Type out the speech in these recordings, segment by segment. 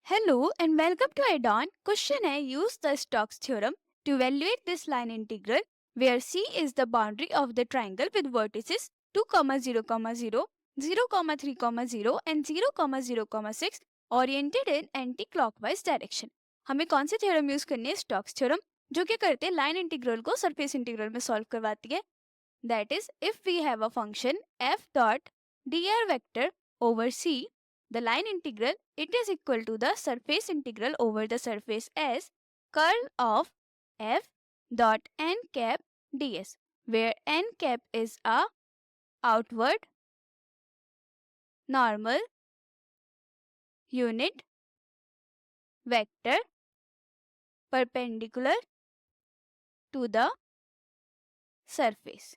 Hello and welcome to add-on. Question है, use the Stokes theorem to evaluate this line integral where C is the boundary of the triangle with vertices 2, 0, 0, 0, 3, 0 and 0, 0, 6 oriented in anti-clockwise direction. हमें कौन सी theorem use करनी है? Stokes theorem, जो क्या करते हैं line integral को सरफेस इंटीग्रल में सॉल्व करवाती है. That is if we have a function f dot dr vector over C, the line integral, it is equal to the surface integral over the surface S curl of f dot n cap ds, where n cap is a outward normal unit vector perpendicular to the surface.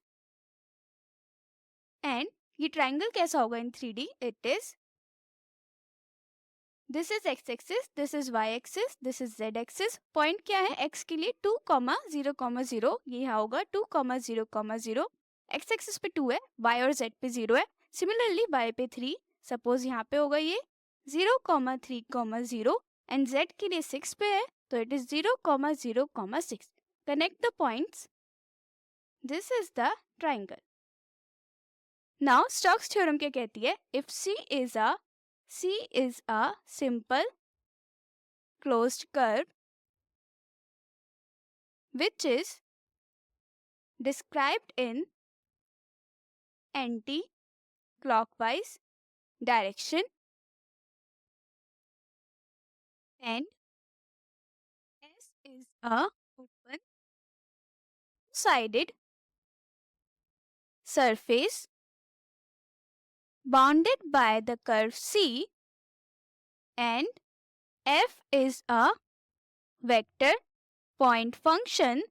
And ये triangle कैसा होगा in 3D? It is this is X axis, this is Y axis, this is Z axis. Point क्या है x के लिए 2, 0, 0, ये यहाँ होगा 2, 0, 0. एक्स एक्सिस पे 2 है, वाई और जेड पे 0 है. सिमिलरली वाई पे 3, सपोज यहाँ पे होगा ये 0, 3, 0 एंड जेड के लिए 6 पे है, तो it is 0, 0, 6. Connect the points. This is the triangle. Now Stokes theorem क्या कहती है? If C is a simple closed curve which is described in anti-clockwise direction and S is a open sided surface bounded by the curve C and f is a vector point function,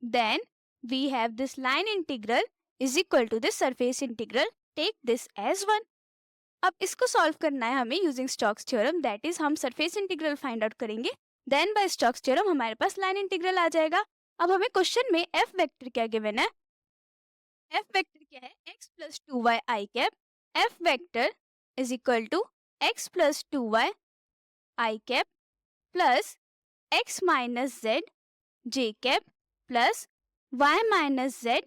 then we have this line integral is equal to this surface integral. Take this as 1. अब इसको solve करना है हमें using Stokes theorem. That is हम surface integral find out करेंगे, then bye Stokes theorem हमारे पास line integral आ जाएगा. अब हमें क्वेश्चन में f वेक्टर क्या गिवन है? f वेक्टर क्या है? x plus 2y I cap. f vector is equal to x plus 2y I cap plus x minus z j cap plus y minus z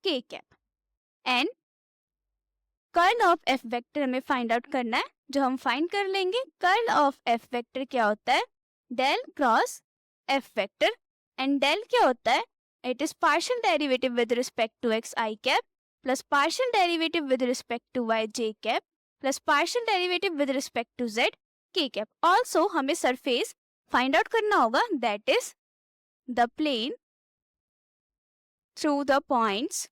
k cap. And curl of f vector हमें find out करना है, जो हम find कर लेंगे. Curl of f vector क्या होता है? Del cross f vector. And del क्या होता है? It is partial derivative with respect to x I cap plus partial derivative with respect to y j cap plus partial derivative with respect to z k cap. Also हमें surface find out करना होगा, that is the plane through the points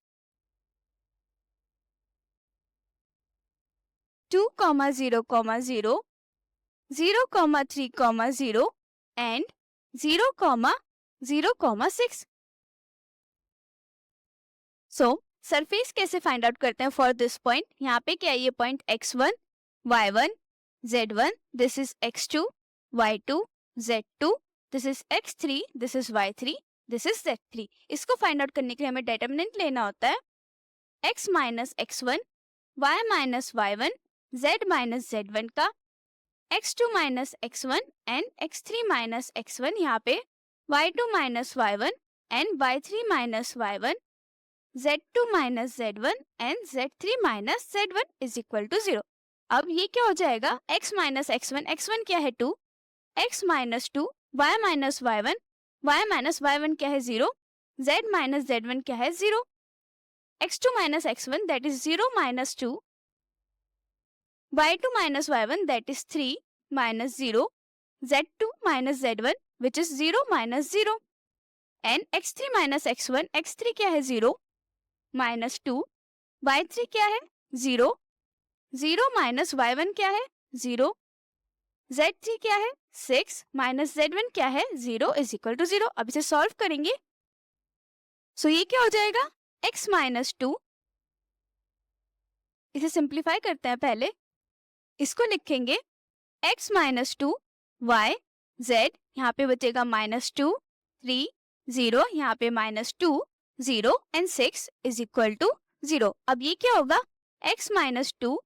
2, 0, 0, 0, 3, 0 and 0, 0, 6. So surface कैसे find out करते हैं for this point? यहाँ पे क्या है? ये point x1, y1, z1, this is x2, y2, z2, this is x3, this is y3, this is z3. इसको find out करने के लिए हमें डिटरमिनेंट लेना होता है x minus x1, y minus y1, z minus z1 का, x2 minus x1 and x3 minus x1, यहाँ पे y2 minus y1 and y3 minus y1, z2 minus z1 and z3 minus z1 is equal to 0. अब ये क्या हो जाएगा? x minus x1, x1 क्या है 2, x minus 2, y minus y1, y minus y1 क्या है 0, z माइनस z1 क्या है 0, x2 minus x1 that is 0 minus 2, y2 minus y1 that is 3 minus 0, z2 minus z1 which is 0 minus 0 and x3 minus x1, x3 क्या है 0 minus 2, y3 क्या है 0, 0 minus y1 क्या है 0, z3 क्या है 6 माइनस z1 क्या है 0 इज इक्वल टू 0. अब इसे सॉल्व करेंगे. सो ये क्या हो जाएगा? x minus 2. इसे सिंप्लीफाई करते हैं पहले. इसको लिखेंगे x माइनस 2 y z, यहाँ पे बचेगा माइनस 2, 3, 0, यहाँ पे minus 2, 0 and 6 is equal to 0. अब ये क्या होगा? x minus 2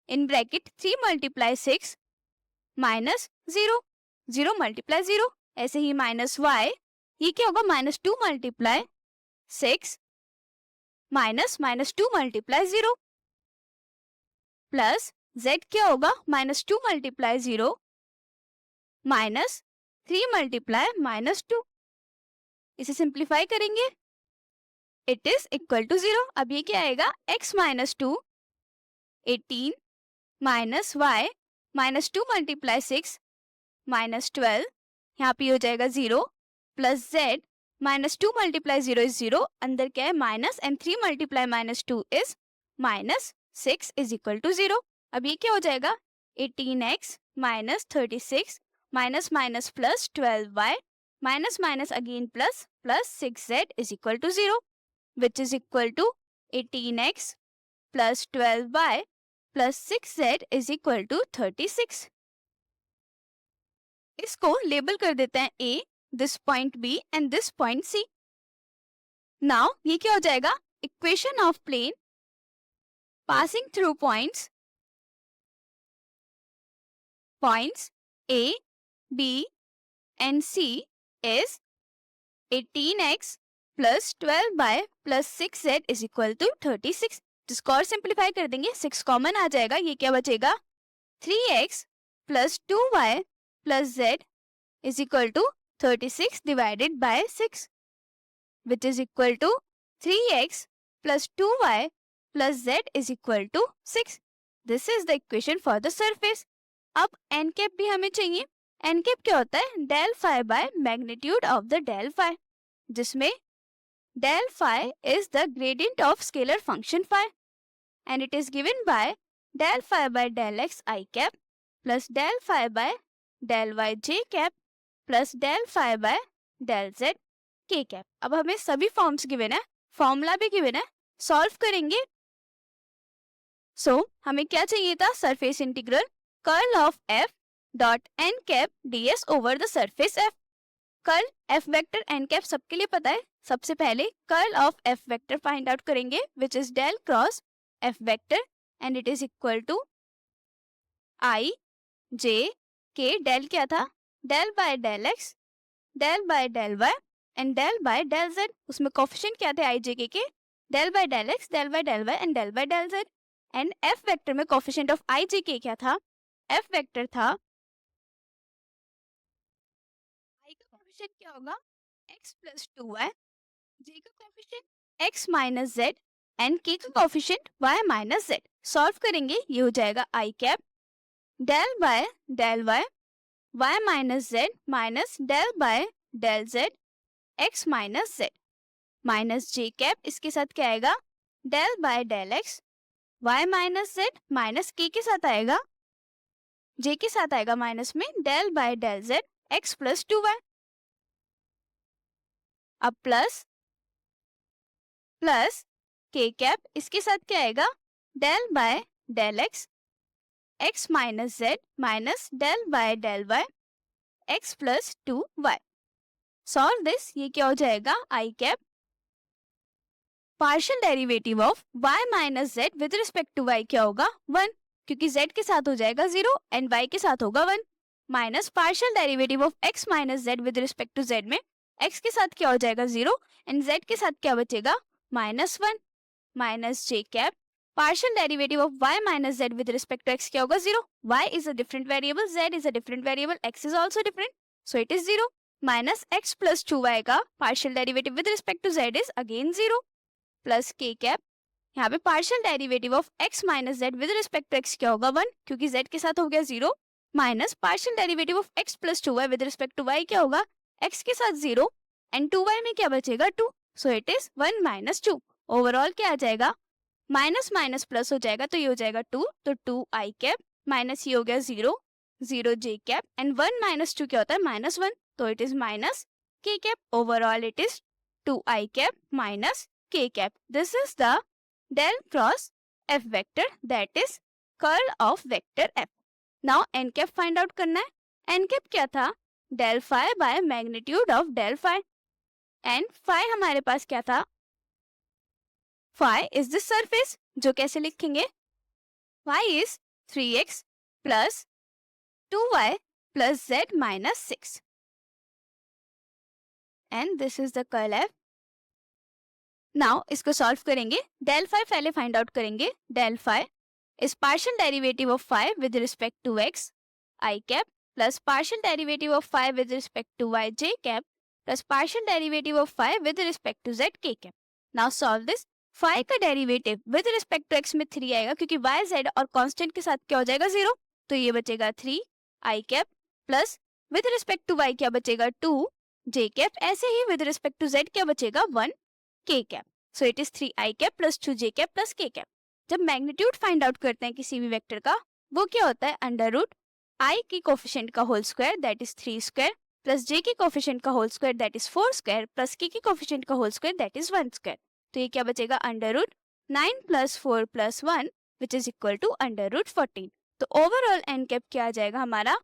in bracket 3 multiply 6 minus 0, 0 multiply 0, ऐसे ही माइनस y, ये क्या होगा -2 multiply 6 minus -2 multiply 0 plus z क्या होगा -2 मल्टीप्लाई 0 माइनस 3 मल्टीप्लाई -2। इसे सिंप्लीफाई करेंगे, इट इज इक्वल टू 0। अब ये क्या आएगा x -2 18 माइनस y -2 मल्टीप्लाई 6 -12, यहाँ पे हो जाएगा 0 प्लस z -2 मल्टीप्लाई 0 इज 0, अंदर क्या है minus, and 3 multiply -2 is -6 is equal to 0। अब ये क्या हो जाएगा 18x minus 36 minus minus plus 12y minus minus again plus plus 6z is equal to 0, which is equal to 18x plus 12y plus 6z is equal to 36। इसको label कर देते हैं A, this point B and this point C। Now ये क्या हो जाएगा equation of plane passing through points A, B and C is 18x plus 12y plus 6z is equal to 36। जिसको और सिंप्लीफाई कर देंगे 6 कॉमन आ जाएगा, ये क्या बचेगा 3x plus 2y plus z is equal to 36 divided by 6, which is equal to 3x plus 2y plus z is equal to 6. This is the equation for the surface. अब n cap भी हमें चाहिए। n cap क्या होता है del phi by magnitude of the del phi, जिसमें del phi is the gradient of scalar function phi and it is given by del phi by del x I cap plus del phi by del y j cap plus del phi by del z k cap। अब हमें सभी forms given है, formula भी given है, solve करेंगे। हमें क्या चाहिए था surface integral curl of f dot n cap ds over the surface f। Curl f vector n cap सबके लिए पता है। सबसे पहले curl of f vector find out करेंगे which is del cross f vector and it is equal to i j k, del क्या था del by del x, del by del y and del by del z। उसमें coefficient क्या थे i j k के del by del x, del by del y and del by del z। And f vector में coefficient of i j k क्या था, f vector था i का coefficient क्या होगा x प्लस 2y, j का coefficient x minus z and k का coefficient y minus z। Solve करेंगे, ये हो जाएगा i cap del by del y y minus z minus del by del z x minus z minus j cap, इसके साथ क्या आएगा del by del x y minus z minus k के साथ आएगा, j के साथ आएगा माइनस में del by del z x plus 2y। अब प्लस प्लस k कैप, इसके साथ क्या आएगा del by del x x minus z minus del by del y x plus 2y। Solve this, ये क्या हो जाएगा i cap partial derivative of y minus z with respect to y क्या होगा 1, क्योंकि z के साथ हो जाएगा 0 एंड y के साथ होगा 1, minus partial derivative of x minus z with respect to z में x के साथ क्या हो जाएगा 0 एंड z के साथ क्या बचेगा -1 minus j cap partial derivative of y minus z with respect to x क्या होगा 0। y is a different variable, z is a different variable, x is also different, so it is 0 minus x plus 2y का partial derivative with respect to z is again 0 plus k cap, यहाँ पे partial derivative of x minus z with respect to x क्या होगा 1, क्योंकि z के साथ हो गया 0 minus partial derivative of x plus 2y with respect to y क्या होगा x के साथ 0 एंड 2y में क्या बचेगा 2, सो इट इज 1 माइनस 2। ओवरऑल क्या आ जाएगा माइनस माइनस प्लस हो जाएगा, तो ये हो जाएगा 2, तो 2 i कैप माइनस ये हो गया 0 0 j कैप एंड 1 माइनस 2 क्या होता है -1, तो it is minus k cap. Overall it is 2 i cap minus k cap. This is the del cross f vector, that is curl of vector f। Now n cap find out करना है। n cap क्या था del phi by magnitude of del phi and phi हमारे पास क्या था phi is the surface, जो कैसे लिखेंगे y is 3x plus 2y plus z minus 6. And this is the curl f. Now इसको सॉल्व करेंगे. del phi पहले find out करेंगे. del phi is partial derivative of phi with respect to x I cap plus partial derivative of phi with respect to y j cap plus partial derivative of phi with respect to z k cap. Now solve this. phi का derivative with respect to x में 3 आएगा क्योंकि y z और constant के साथ क्या हो जाएगा 0. तो ये बचेगा 3 I cap plus with respect to y क्या बचेगा 2 j cap. ऐसे ही विद रिस्पेक्ट टू z क्या बचेगा 1 k cap. So it is 3 I cap plus 2 j cap plus k cap. जब मैग्नीट्यूड फाइंड आउट करते हैं किसी भी वेक्टर का, वो क्या होता है अंडर रूट आई की कोफिशिएंट का whole square that is 3 square plus J की कोफिशिएंट का whole square that is 4 square plus K की कोफिशिएंट का whole square that is 1 square. तो ये क्या बचेगा under root 9 plus 4 plus 1 which is equal to under root 14. तो overall N cap क्या आ जाएगा हमारा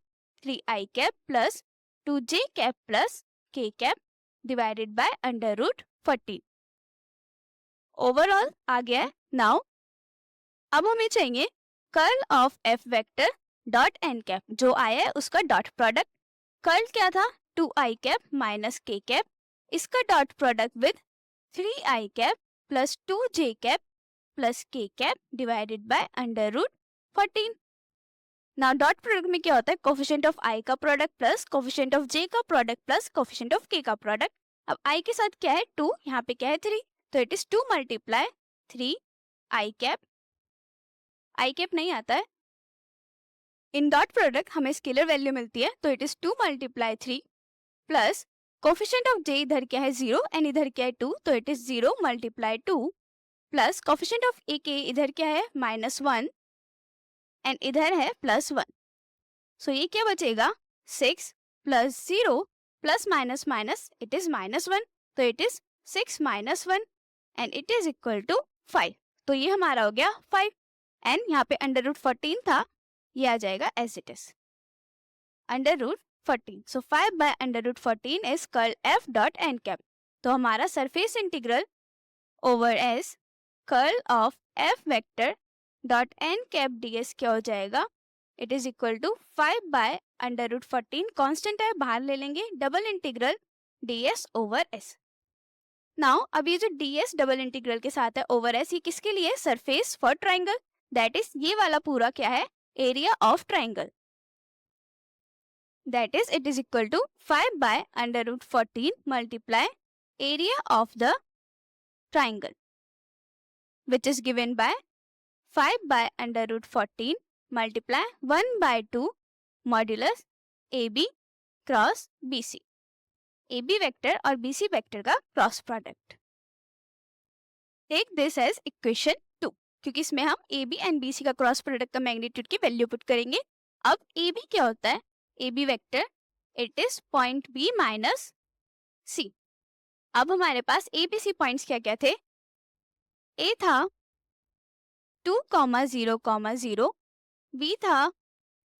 3 I cap plus 2 J cap plus K cap divided by under root 14. Overall आ गया है. नाउ अब हमें चाहिए curl of F vector dot N cap. जो आया है उसका डॉट प्रोडक्ट. कर्ल क्या था 2 I cap minus K cap. इसका dot product with 3 I cap plus 2 J cap plus K cap divided by under root 14. Now dot product में क्या होता है कोफिशिएंट ऑफ आई का product plus coefficient of J का product plus coefficient of के का product. अब आई के साथ क्या है 2, यहाँ पे क्या है 3. तो it is 2 multiply 3 I cap. I cap नहीं आता है. इन डॉट प्रोडक्ट हमें स्केलर वैल्यू मिलती है तो it is 2 multiply 3 plus coefficient of J इधर क्या है 0 एंड इधर क्या है 2 तो it is 0 multiply 2 plus coefficient of uh K इधर क्या है -1 एंड इधर है +1. सो ये क्या बचेगा 6 plus 0 plus minus minus it is -1 तो it is 6 - 1 and it is equal to 5. तो ये हमारा हो गया 5 एंड यहाँ पे अंडर रूट 14 था, ये आ जाएगा as it is under root 14. So 5 by under root 14 is curl F dot N cap. तो हमारा surface integral over S curl of F vector dot N cap ds क्या हो जाएगा it is equal to 5 by under root 14 constant है बाहर ले लेंगे double integral ds over s. Now अब ये जो ds डबल इंटीग्रल के साथ है ओवर s ये किसके लिए surface for triangle that is ये वाला पूरा क्या है area of triangle that is it is equal to 5 by under root 14 multiply area of the triangle which is given by 5 by under root 14 multiply 1 by 2 modulus AB cross BC. AB vector और BC vector का cross product. Take this as equation 2 क्योंकि इसमें हम AB and BC का cross product का magnitude की value put करेंगे. अब AB क्या होता है AB vector it is point B minus C. अब हमारे पास ABC पॉइंट्स क्या क्या थे A था 2, 0, 0, B था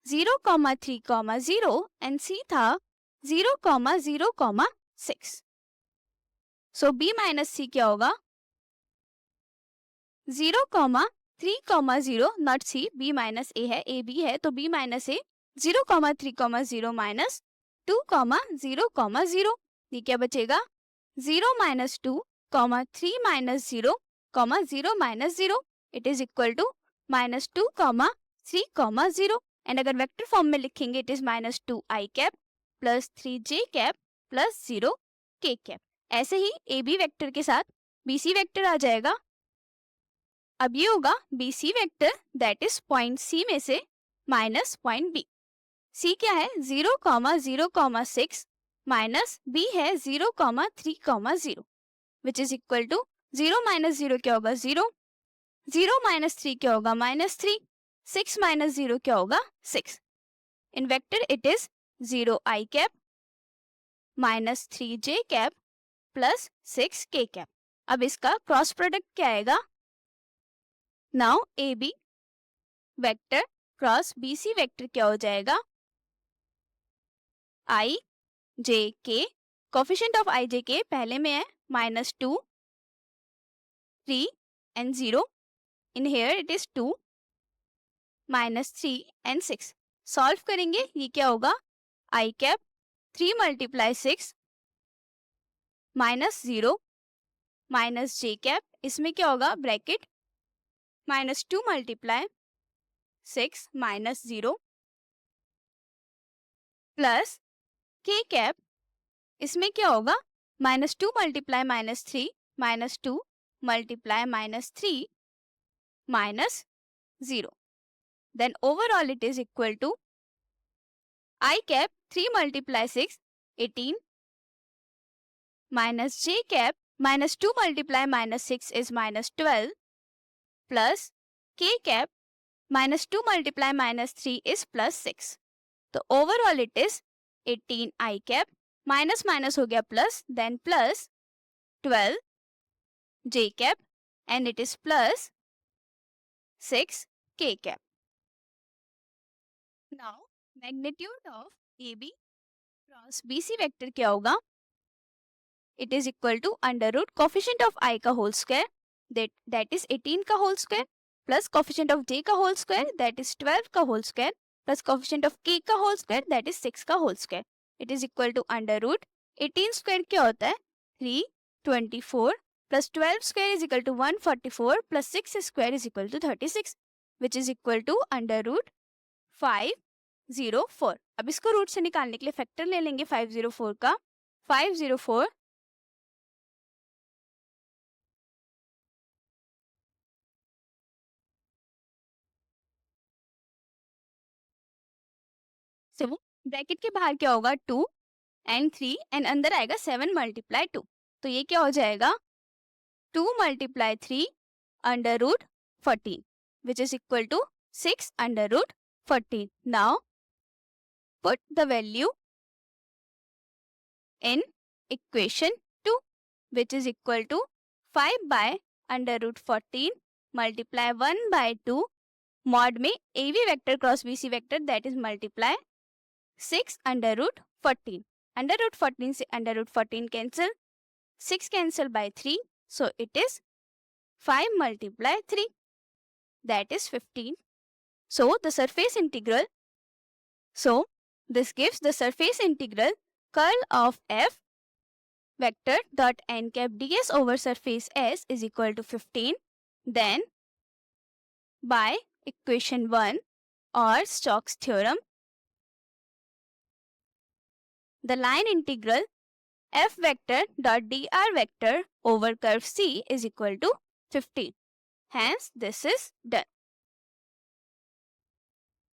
0, 3, 0 एंड C था 0, 0, 6. सो B माइनस C क्या होगा 0, 3, 0 not C B minus A है A B है तो B माइनस A 0, 3, 0 माइनस 2, 0, 0. ये क्या बचेगा 0 minus 2, 3 minus 0, 0 minus 0 it is equal to -2, 3, 0. And अगर वेक्टर फॉर्म में लिखेंगे it is -2 I cap plus 3 J cap plus 0 K cap. ऐसे ही ए बी वेक्टर के साथ बी सी वेक्टर आ जाएगा. अब ये होगा B C vector that is point C में से माइनस पॉइंट बी. सी क्या है 0, 0, 6 माइनस बी है 0, 3, 0 which is equal to 0 minus 0 क्या होगा 0, 0 माइनस 3 क्या होगा -3, 6 माइनस 0 क्या होगा 6. In vector it is 0 I cap minus 3 J cap plus 6 K cap. अब इसका क्रॉस प्रोडक्ट क्या आएगा now A B vector cross B C vector क्या हो जाएगा आई जे के. कोफिशिएंट ऑफ आई जे के पहले में है -2, 3 and 0. In here it is 2, -3 and 6. Solve करेंगे, ये क्या होगा, आई कैप 3 मल्टीप्लाई 6 माइनस 0 माइनस जे कैप, इसमें क्या होगा, bracket -2 multiply 6 minus 0 plus K cap, इसमें क्या होगा, -2 multiply -3 -2 multiply -3 minus 0. Then overall it is equal to I cap 3 multiply 6 18 minus j cap -2 multiply -6 is -12 plus k cap -2 multiply -3 is +6. So overall it is 18 I cap minus minus हो गया plus, then plus 12 j cap and it is plus 6 k cap. Now magnitude of AB cross BC vector क्या होगा, it is equal to under root coefficient of I का whole square that is 18 का whole square plus coefficient of j का whole square that is 12 का whole square plus coefficient of k का whole square that is 6 का whole square. It is equal to under root 18 square क्या होता है 324 plus 12 square is equal to 144 plus 6 square is equal to 36 which is equal to under root 504. अब इसको root से निकालने के लिए फैक्टर ले लेंगे 504 का. 504 से वो ब्रैकेट के बाहर क्या होगा 2 एंड 3 एंड अंदर आएगा 7 मल्टीप्लाई 2. तो ये क्या हो जाएगा 2 multiply 3 under root 14 which is equal to 6 under root 14. Now put the value in equation 2 which is equal to 5 by under root 14 multiply 1 by 2 mod में AB vector cross BC vector that is multiply 6 under root 14. Under root 14 से under root 14 cancel, 6 cancel by 3, so it is 5 multiply 3 that is 15. So the surface integral, so this gives the surface integral curl of f vector dot n cap ds over surface S is equal to 15. Then by equation 1 or Stokes theorem, the line integral f vector dot dr vector over curve C is equal to 15. Hence this is done.